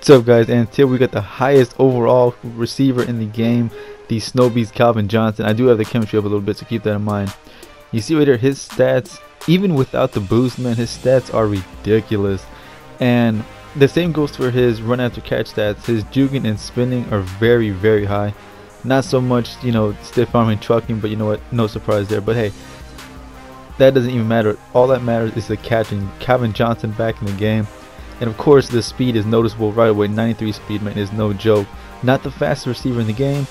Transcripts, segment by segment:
What's up, guys? And until we got the highest overall receiver in the game, the Snow Beast Calvin Johnson. I do have the chemistry up a little bit, so keep that in mind. You see right here, his stats, even without the boost, man, his stats are ridiculous. And the same goes for his run after catch stats. His juking and spinning are very, very high. Not so much, stiff arm and trucking, but you know what? No surprise there. But hey, that doesn't even matter. All that matters is the catching. Calvin Johnson back in the game. And of course, the speed is noticeable right away. 93 speed, man, is no joke. Not the fastest receiver in the game,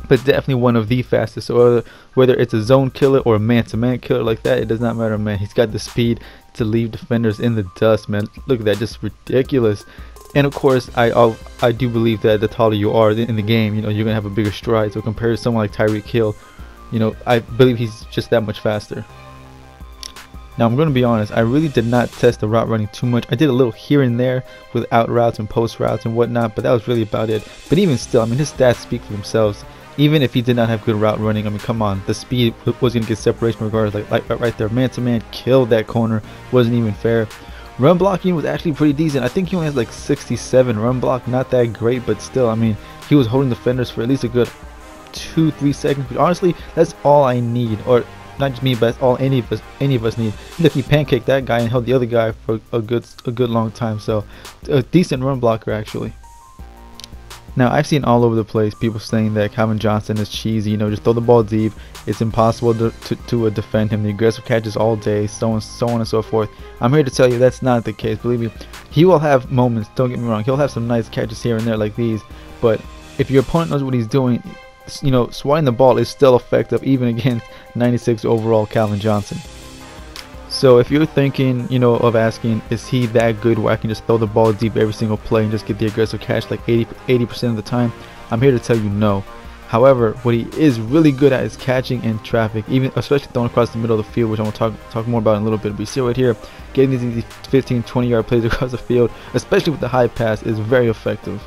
but definitely one of the fastest. So whether it's a zone killer or a man-to-man killer like that, it does not matter, man. He's got the speed to leave defenders in the dust, man. Look at that, just ridiculous. And of course, I do believe that the taller you are in the game, you're gonna have a bigger stride. So compared to someone like Tyreek Hill, I believe he's just that much faster. Now I'm going to be honest, I really did not test the route running too much. I did a little here and there with out routes and post routes and whatnot, but that was really about it. But even still, I mean, his stats speak for themselves. Even if he did not have good route running, I mean, come on, the speed was going to get separation regardless. Like right there, man-to-man, killed that corner, wasn't even fair. Run blocking was actually pretty decent. I think he only has like 67 run block, not that great, but still, I mean, he was holding defenders for at least a good 2-3 seconds. But honestly, that's all I need, or not just me, but that's all any of us need. Look, he pancaked that guy and held the other guy for a good long time. So a decent run blocker actually. Now I've seen all over the place people saying that Calvin Johnson is cheesy, just throw the ball deep, it's impossible to defend him, the aggressive catches all day, so on and so forth. I'm here to tell you that's not the case. Believe me, he will have moments, don't get me wrong, he'll have some nice catches here and there like these, but if your opponent knows what he's doing, swatting the ball is still effective even against 96 overall Calvin Johnson. So if you're thinking, of asking, is he that good where I can just throw the ball deep every single play and just get the aggressive catch like 80% of the time, I'm here to tell you no. However, what he is really good at is catching in traffic, even especially throwing across the middle of the field, which I'm going to talk more about in a little bit. But you see right here, getting these 15-20 yard plays across the field, especially with the high pass, is very effective.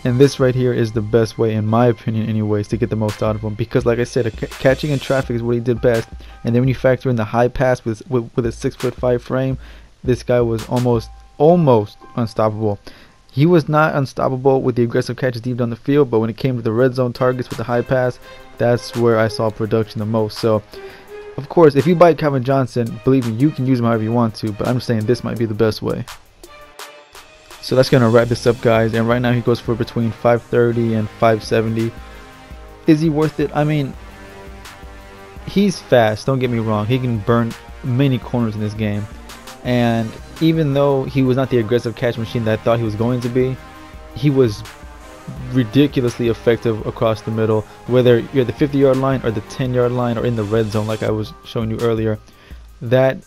And this right here is the best way, in my opinion anyways, to get the most out of him, because like I said, catching in traffic is what he did best. And then when you factor in the high pass with a 6'5" frame, this guy was almost unstoppable. He was not unstoppable with the aggressive catches deep down the field, but when it came to the red zone targets with the high pass, that's where I saw production the most. So of course, if you buy Calvin Johnson, believe me, you can use him however you want to, but I'm just saying this might be the best way. So that's going to wrap this up, guys, and right now he goes for between 530 and 570. Is he worth it? I mean, he's fast, don't get me wrong. He can burn many corners in this game, and even though he was not the aggressive catch machine that I thought he was going to be, he was ridiculously effective across the middle, whether you're at the 50-yard line or the 10-yard line or in the red zone like I was showing you earlier. That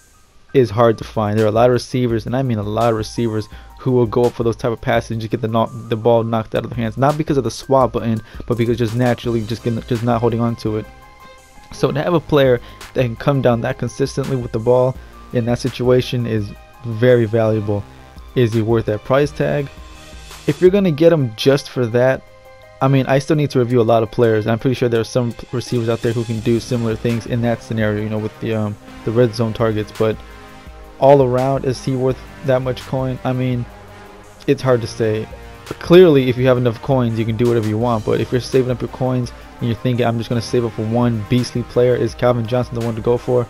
is hard to find. There are a lot of receivers, and I mean a lot of receivers, who will go up for those type of passes and just get the ball knocked out of their hands, not because of the swap button, but because just naturally just not holding on to it. So to have a player that can come down that consistently with the ball in that situation is very valuable. Is he worth that price tag? If you're gonna get him just for that, I mean, I still need to review a lot of players. I'm pretty sure there are some receivers out there who can do similar things in that scenario, with the red zone targets. But all around, is he worth that much coin? I mean, it's hard to say. Clearly, if you have enough coins, you can do whatever you want. But if you're saving up your coins and you're thinking, I'm just going to save up for one beastly player, is Calvin Johnson the one to go for?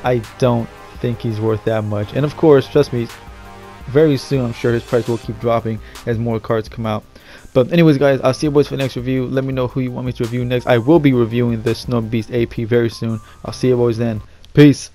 I don't think he's worth that much. And of course, trust me, very soon I'm sure his price will keep dropping as more cards come out. But anyways, guys, I'll see you boys for the next review. Let me know who you want me to review next. I will be reviewing the Snow Beast AP very soon. I'll see you boys then. Peace.